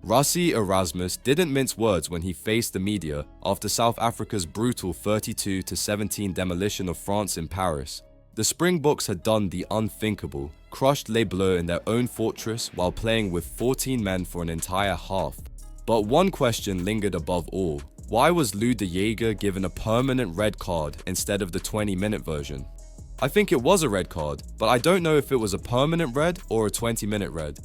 Rassie Erasmus didn't mince words when he faced the media after South Africa's brutal 32-17 demolition of France in Paris. The Springboks had done the unthinkable, crushed Les Bleus in their own fortress while playing with 14 men for an entire half. But one question lingered above all. Why was Lou de Jager given a permanent red card instead of the 20-minute version? I think it was a red card, but I don't know if it was a permanent red or a 20-minute red.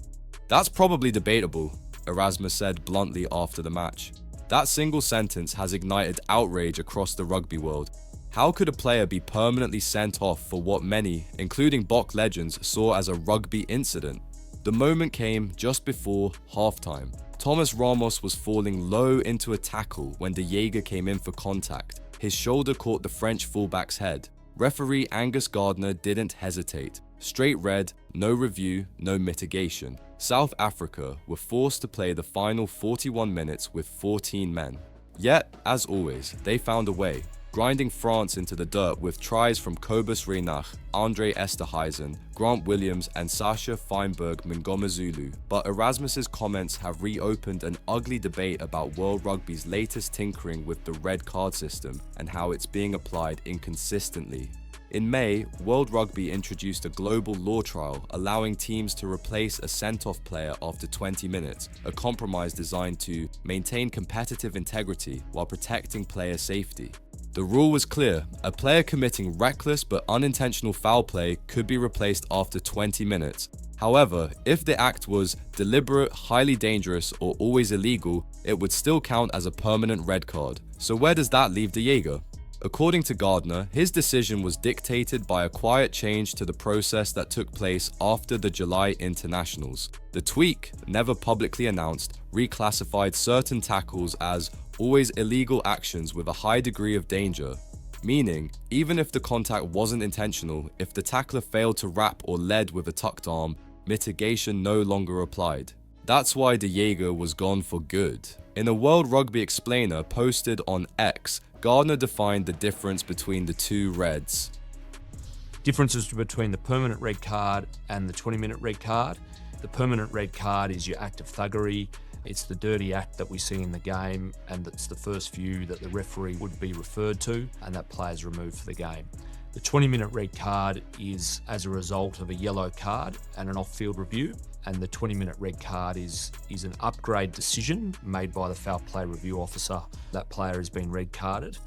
That's probably debatable, Erasmus said bluntly after the match. That single sentence has ignited outrage across the rugby world. How could a player be permanently sent off for what many, including Bok legends, saw as a rugby incident? The moment came just before halftime. Thomas Ramos was falling low into a tackle when de Jager came in for contact. His shoulder caught the French fullback's head. Referee Angus Gardner didn't hesitate. Straight red, no review, no mitigation. South Africa were forced to play the final 41 minutes with 14 men. Yet, as always, they found a way, grinding France into the dirt with tries from Cobus Reinach, Andre Esterhuizen, Grant Williams and Sasha Feinberg Mngomezulu. But Erasmus's comments have reopened an ugly debate about World Rugby's latest tinkering with the red card system and how it's being applied inconsistently. In May, World Rugby introduced a global law trial allowing teams to replace a sent-off player after 20 minutes, a compromise designed to maintain competitive integrity while protecting player safety. The rule was clear: a player committing reckless but unintentional foul play could be replaced after 20 minutes. However, if the act was deliberate, highly dangerous, or always illegal, it would still count as a permanent red card. So where does that leave de Jager? According to Gardner, his decision was dictated by a quiet change to the process that took place after the July internationals. The tweak, never publicly announced, reclassified certain tackles as always illegal actions with a high degree of danger. Meaning, even if the contact wasn't intentional, if the tackler failed to wrap or led with a tucked arm, mitigation no longer applied. That's why de Jager was gone for good. In a World Rugby Explainer posted on X, Gardner defined the difference between the two reds. Differences between the permanent red card and the 20-minute red card. The permanent red card is your act of thuggery. It's the dirty act that we see in the game, and it's the first few that the referee would be referred to, and that player's removed for the game. The 20-minute red card is as a result of a yellow card and an off-field review, and the 20-minute red card is an upgrade decision made by the foul play review officer. That player has been red carded,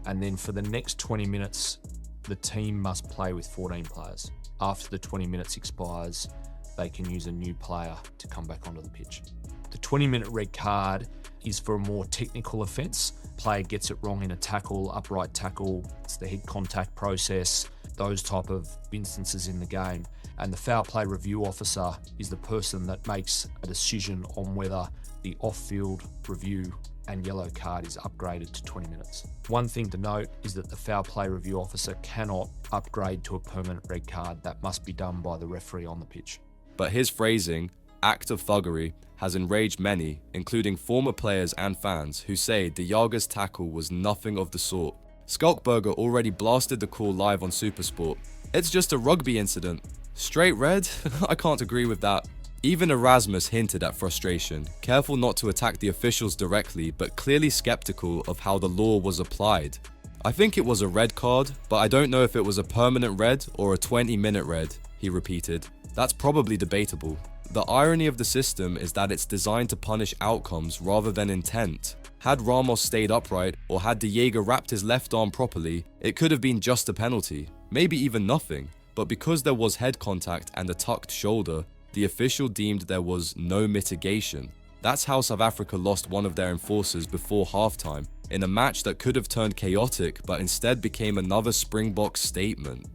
and then for the next 20 minutes, the team must play with 14 players. After the 20 minutes expires, they can use a new player to come back onto the pitch. The 20-minute red card is for a more technical offence. Player gets it wrong in a tackle, upright tackle, it's the head contact process, those type of instances in the game. And the foul play review officer is the person that makes a decision on whether the off-field review and yellow card is upgraded to 20 minutes. One thing to note is that the foul play review officer cannot upgrade to a permanent red card. That must be done by the referee on the pitch. But his phrasing, act of thuggery, has enraged many, including former players and fans, who say de Jager's tackle was nothing of the sort. Skulkberger already blasted the call live on Supersport. It's just a rugby incident. Straight red? I can't agree with that. Even Erasmus hinted at frustration, careful not to attack the officials directly, but clearly skeptical of how the law was applied. I think it was a red card, but I don't know if it was a permanent red or a 20-minute red, he repeated. That's probably debatable. The irony of the system is that it's designed to punish outcomes rather than intent. Had Ramos stayed upright, or had de Jager wrapped his left arm properly, it could have been just a penalty, maybe even nothing. But because there was head contact and a tucked shoulder, the official deemed there was no mitigation. That's how South Africa lost one of their enforcers before halftime, in a match that could have turned chaotic but instead became another Springboks statement.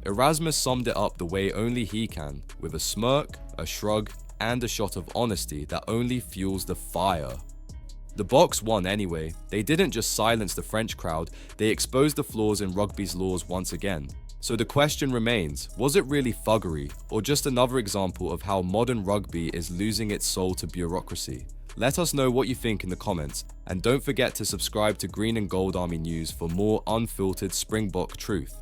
Erasmus summed it up the way only he can, with a smirk, a shrug, and a shot of honesty that only fuels the fire. The Boks won anyway. They didn't just silence the French crowd, they exposed the flaws in rugby's laws once again. So the question remains, was it really thuggery, or just another example of how modern rugby is losing its soul to bureaucracy? Let us know what you think in the comments, and don't forget to subscribe to Green and Gold Army News for more unfiltered Springbok truth.